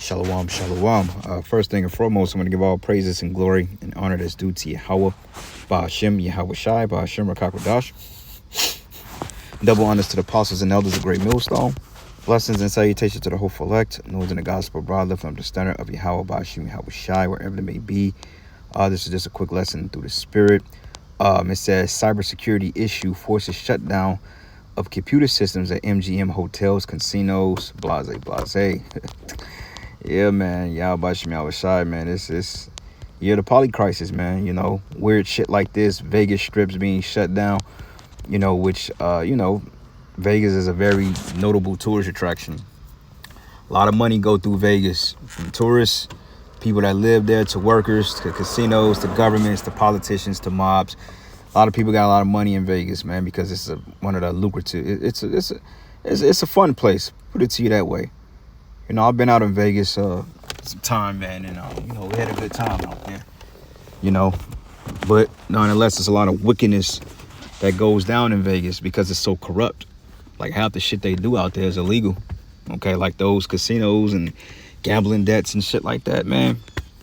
Shalom, shalom. First thing and foremost, I'm going to give all praises and glory and honor that's due to Yahweh, Ba'ashem, Yahweh Shai, Ba'ashem, Rakakwadash. Double honors to the apostles and elders of Great Millstone. Blessings and salutations to the hopeful elect, those in the gospel broadly from the standard of Yahweh, Ba'ashem, Yahweh Shai, wherever it may be. This is just a quick lesson through the spirit. It says cybersecurity issue forces shutdown of computer systems at MGM hotels, casinos, blase. Yeah, man. Y'all Bashim Yahweh Shai, man. It's the poly crisis, man. You know, weird shit like this. Vegas strips being shut down, which, Vegas is a very notable tourist attraction. A lot of money go through Vegas from tourists, people that live there, to workers, to casinos, to governments, to politicians, to mobs. A lot of people got a lot of money in Vegas, man, because it's one of the lucrative. It's a fun place. Put it to you that way. I've been out in Vegas some time, man, and we had a good time out there. But nonetheless, there's a lot of wickedness that goes down in Vegas because it's so corrupt. Like half the shit they do out there is illegal. Okay, like those casinos and gambling debts and shit like that, man.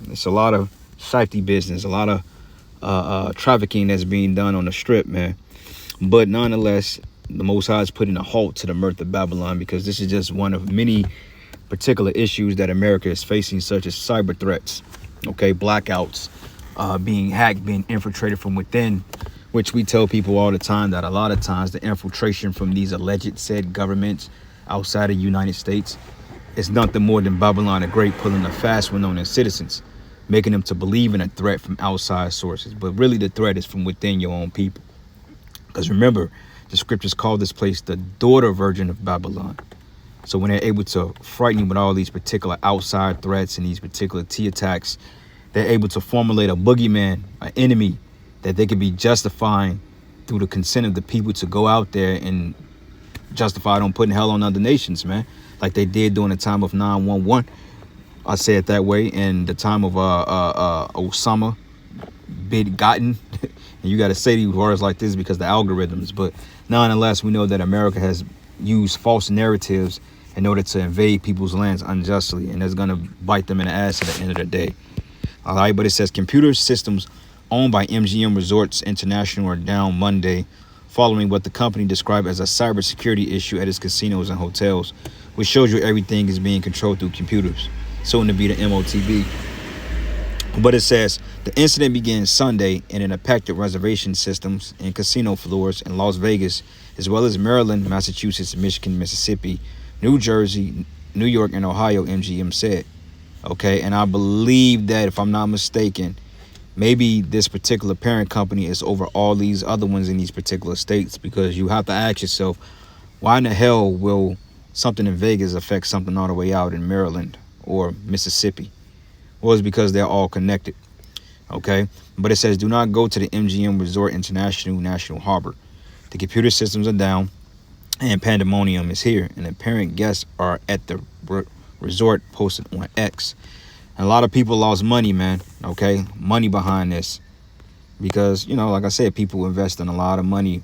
It's a lot of shifty business, a lot of trafficking that's being done on the strip, man. But nonetheless, the Most High is putting a halt to the mirth of Babylon because this is just one of many particular issues that America is facing, such as cyber threats, blackouts, being hacked, being infiltrated from within, which we tell people all the time that a lot of times the infiltration from these alleged said governments outside of the United States is nothing more than Babylon the Great pulling a fast one on their citizens, making them to believe in a threat from outside sources. But really the threat is from within your own people. Because remember, the scriptures call this place the daughter virgin of Babylon. So when they're able to frighten you with all these particular outside threats and these particular T attacks, they're able to formulate a boogeyman, an enemy that they could be justifying through the consent of the people to go out there and justify on putting hell on other nations, man. Like they did during the time of 9/11. I say it that way. In the time of Osama bin Laden. And you got to say these words like this because the algorithms. But nonetheless, we know that America has used false narratives in order to invade people's lands unjustly, and that's going to bite them in the ass at the end of the day. All right, but it says computer systems owned by MGM Resorts International are down Monday following what the company described as a cybersecurity issue at its casinos and hotels, which shows you everything is being controlled through computers, soon to be the MOTB. But it says the incident began Sunday and it affected reservation systems and casino floors in Las Vegas, as well as Maryland, Massachusetts, Michigan, Mississippi, New Jersey, New York, and Ohio, MGM said. And I believe that, if I'm not mistaken, maybe this particular parent company is over all these other ones in these particular states, because you have to ask yourself, why in the hell will something in Vegas affect something all the way out in Maryland or Mississippi? Well, it's because they're all connected. But it says, do not go to the MGM Resort International National Harbor. The computer systems are down and pandemonium is here, and apparent guests are at the resort, posted on X. And a lot of people lost money, man. Money behind this, because like I said, people invest in a lot of money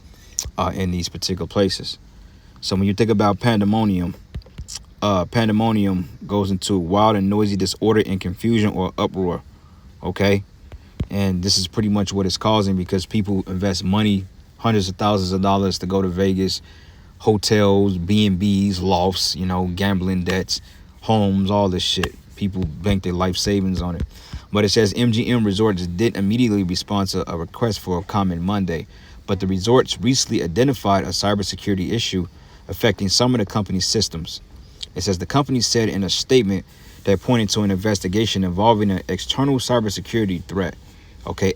in these particular places. So when you think about pandemonium goes into wild and noisy disorder and confusion or uproar. And this is pretty much what it's causing, because people invest money, hundreds of thousands of dollars, to go to Vegas, hotels, B&Bs, lofts, gambling debts, homes, all this shit. People bank their life savings on it. But it says MGM Resorts didn't immediately respond to a request for a comment Monday, but the resorts recently identified a cybersecurity issue affecting some of the company's systems. It says the company said in a statement that pointed to an investigation involving an external cybersecurity threat.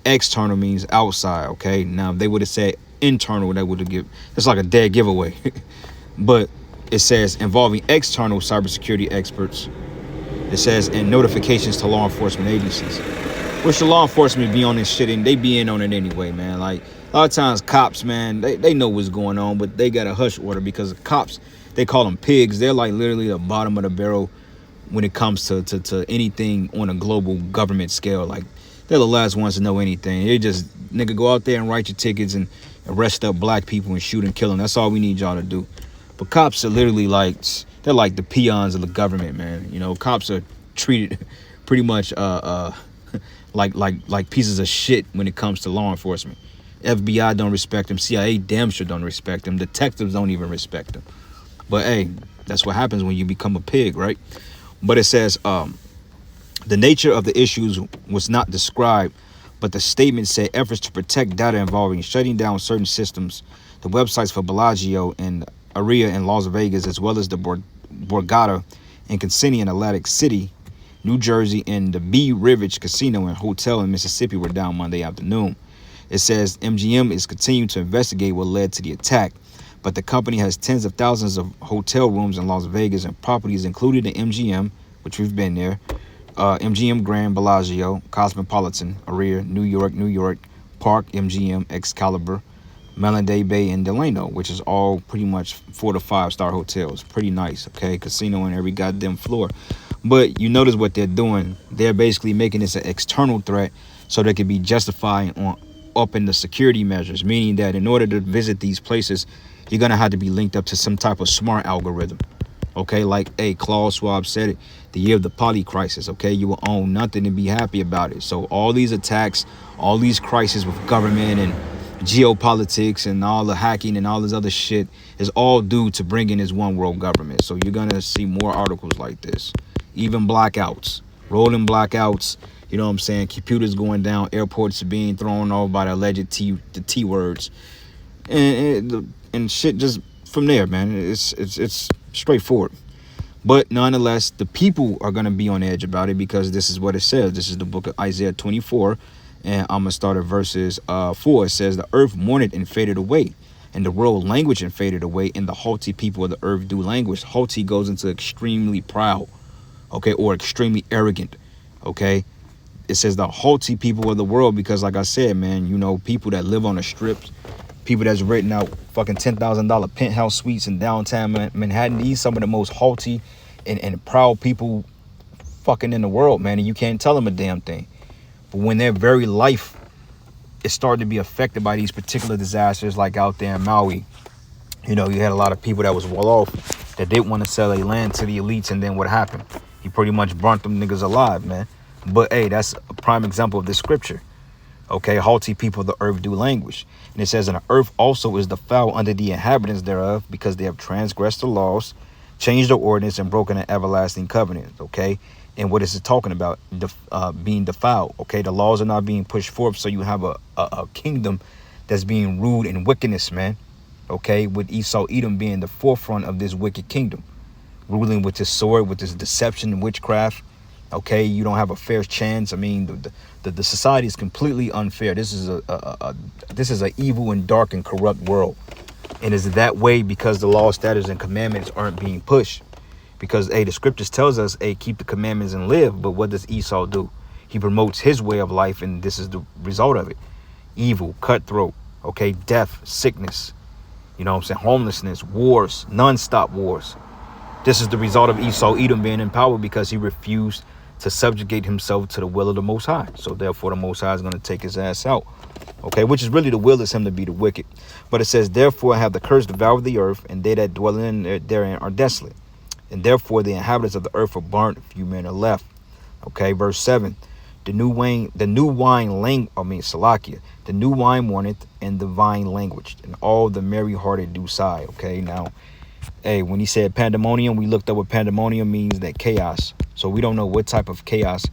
External means outside. Now if they would have said internal, that would have given, it's like a dead giveaway. But it says involving external cybersecurity experts. It says in notifications to law enforcement agencies, which the law enforcement be on this shit, and they be in on it anyway, man. Like a lot of times cops, man, they know what's going on, but they got a hush order because the cops, they call them pigs. They're like literally the bottom of the barrel when it comes to anything on a global government scale. Like they're the last ones to know anything. They just, nigga, go out there and write your tickets and arrest up black people and shoot and kill them. That's all we need y'all to do. But cops are literally like, they're like the peons of the government, man. Cops are treated pretty much like pieces of shit when it comes to law enforcement. FBI don't respect them. CIA damn sure don't respect them. Detectives don't even respect them. But hey, that's what happens when you become a pig, right? But it says the nature of the issues was not described, but the statement said efforts to protect data involving shutting down certain systems, the websites for Bellagio and Aria in Las Vegas, as well as the Borgata and Casino in Atlantic City, New Jersey, and the B Rivage Casino and Hotel in Mississippi were down Monday afternoon. It says MGM is continuing to investigate what led to the attack, but the company has tens of thousands of hotel rooms in Las Vegas and properties included in MGM, which we've been there, MGM Grand Bellagio, Cosmopolitan, Aria, New York, Park, MGM, Excalibur, Melody Bay, and Delano, which is all pretty much 4 to 5 star hotels. Pretty nice, okay? Casino on every goddamn floor. But you notice what they're doing. They're basically making this an external threat so they could be justified on upping the security measures, meaning that in order to visit these places, you're going to have to be linked up to some type of smart algorithm. Okay, like, hey, Klaus Schwab said it, the year of the poly crisis, okay? You will own nothing and be happy about it. So all these attacks, all these crises with government and geopolitics and all the hacking and all this other shit is all due to bringing this one world government. So you're going to see more articles like this. Even blackouts, rolling blackouts, you know what I'm saying? Computers going down, airports being thrown off by the alleged T words. And shit just from there, man. It's straightforward. But nonetheless, the people are going to be on edge about it because this is what it says. This is the book of Isaiah 24. And I'm going to start at verses 4. It says, the earth mourned and faded away, and the world language and faded away, and the haughty people of the earth do languish. Haughty goes into extremely proud, okay, or extremely arrogant, okay? It says the haughty people of the world because, like I said, man, you know, people that live on the strips, people that's renting out fucking $10,000 penthouse suites in downtown Manhattan. These some of the most haughty and proud people fucking in the world, man. And you can't tell them a damn thing. But when their very life is starting to be affected by these particular disasters, like out there in Maui, you know, you had a lot of people that was well off that didn't want to sell their land to the elites. And then what happened? He pretty much burnt them niggas alive, man. But hey, that's a prime example of this scripture. Okay, haughty people of the earth do languish. And it says, and the earth also is defiled under the inhabitants thereof, because they have transgressed the laws, changed the ordinance, and broken an everlasting covenant. Okay, and what is it talking about? Being defiled. Okay, the laws are not being pushed forth, so you have a kingdom that's being ruled in wickedness, man. Okay, with Esau Edom being the forefront of this wicked kingdom, ruling with his sword, with his deception and witchcraft. Okay, you don't have a fair chance. I mean, the society is completely unfair. This is a evil and dark and corrupt world, and is that way because the law, statutes, and commandments aren't being pushed. Because hey, the scriptures tells us, hey, keep the commandments and live. But what does Esau do? He promotes his way of life, and this is the result of it: evil, cutthroat. Okay, death, sickness. You know what I'm saying? Homelessness, wars, non-stop wars. This is the result of Esau Edom being in power because he refused to subjugate himself to the will of the Most High. So therefore the Most High is going to take his ass out. Okay, which is really the will is him to be the wicked. But it says, therefore have the curse devoured the earth, and they that dwell therein are desolate. And therefore the inhabitants of the earth are burnt, few men are left. Okay, verse 7. The new wine Salakia. The new wine mourneth, and the vine languished, and all the merry-hearted do sigh. Okay, now, hey, when he said pandemonium, we looked up what pandemonium means, that chaos. So we don't know what type of chaos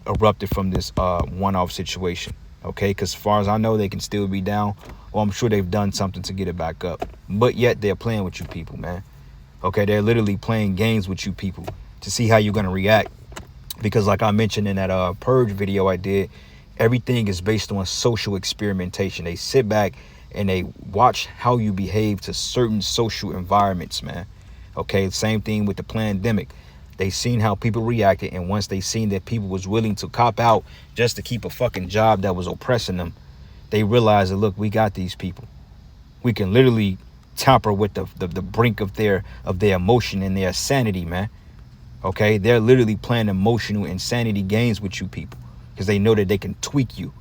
erupted from this one-off situation. Okay, because as far as I know, they can still be down. Well, I'm sure they've done something to get it back up. But yet they're playing with you people, man. Okay, they're literally playing games with you people to see how you're going to react. Because like I mentioned in that purge video I did, everything is based on social experimentation. They sit back and they watch how you behave to certain social environments, man. Okay, same thing with the pandemic. They seen how people reacted, and once they seen that people was willing to cop out just to keep a fucking job that was oppressing them, they realized that, look, we got these people. We can literally tamper with the brink of their emotion and their sanity, man. Okay, they're literally playing emotional insanity games with you people because they know that they can tweak you.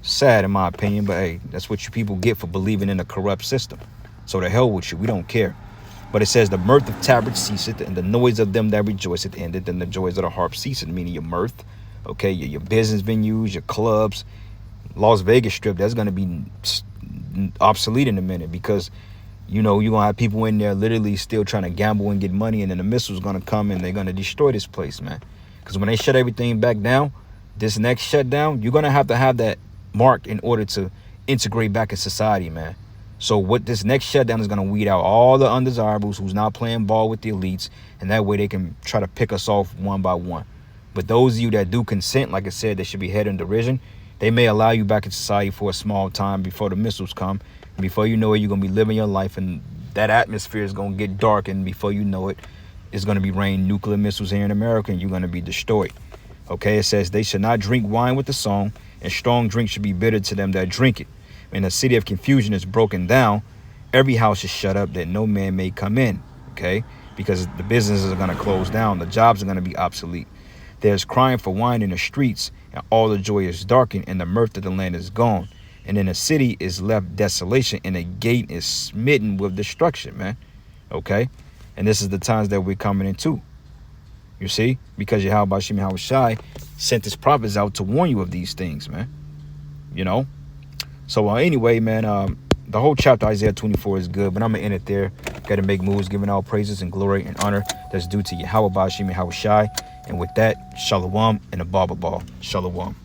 Sad in my opinion, but hey, that's what you people get for believing in a corrupt system. So to hell with you, we don't care. But it says the mirth of tabrets ceaseth, and the noise of them that rejoiceth ended, and the joys of the harp ceaseth, meaning your mirth, okay, your business venues, your clubs, Las Vegas Strip, that's going to be obsolete in a minute, because you're going to have people in there literally still trying to gamble and get money, and then the missiles going to come and they're going to destroy this place, man. Because when they shut everything back down, this next shutdown, you're going to have that mark in order to integrate back in society, man. So what this next shutdown is going to weed out all the undesirables who's not playing ball with the elites, and that way they can try to pick us off one by one. But those of you that do consent, like I said, they should be head in derision. They may allow you back in society for a small time before the missiles come. And before you know it, you're going to be living your life, and that atmosphere is going to get dark, and before you know it, it's going to be raining nuclear missiles here in America, and you're going to be destroyed. Okay, it says they should not drink wine with the song, and strong drink should be bitter to them that drink it. And the city of confusion is broken down. Every house is shut up that no man may come in, okay? Because the businesses are going to close down. The jobs are going to be obsolete. There's crying for wine in the streets, and all the joy is darkened, and the mirth of the land is gone. And in the city is left desolation, and the gate is smitten with destruction, man. Okay? And this is the times that we're coming into. You see? Because Yahweh Hashem Yahweh Shai sent his prophets out to warn you of these things, man. You know? So anyway, man, the whole chapter Isaiah 24 is good, but I'm going to end it there. Got to make moves, giving all praises and glory and honor that's due to Yahweh Hashem Yahweh Shai. And with that, Shalom and a Baba Ball. Shalom.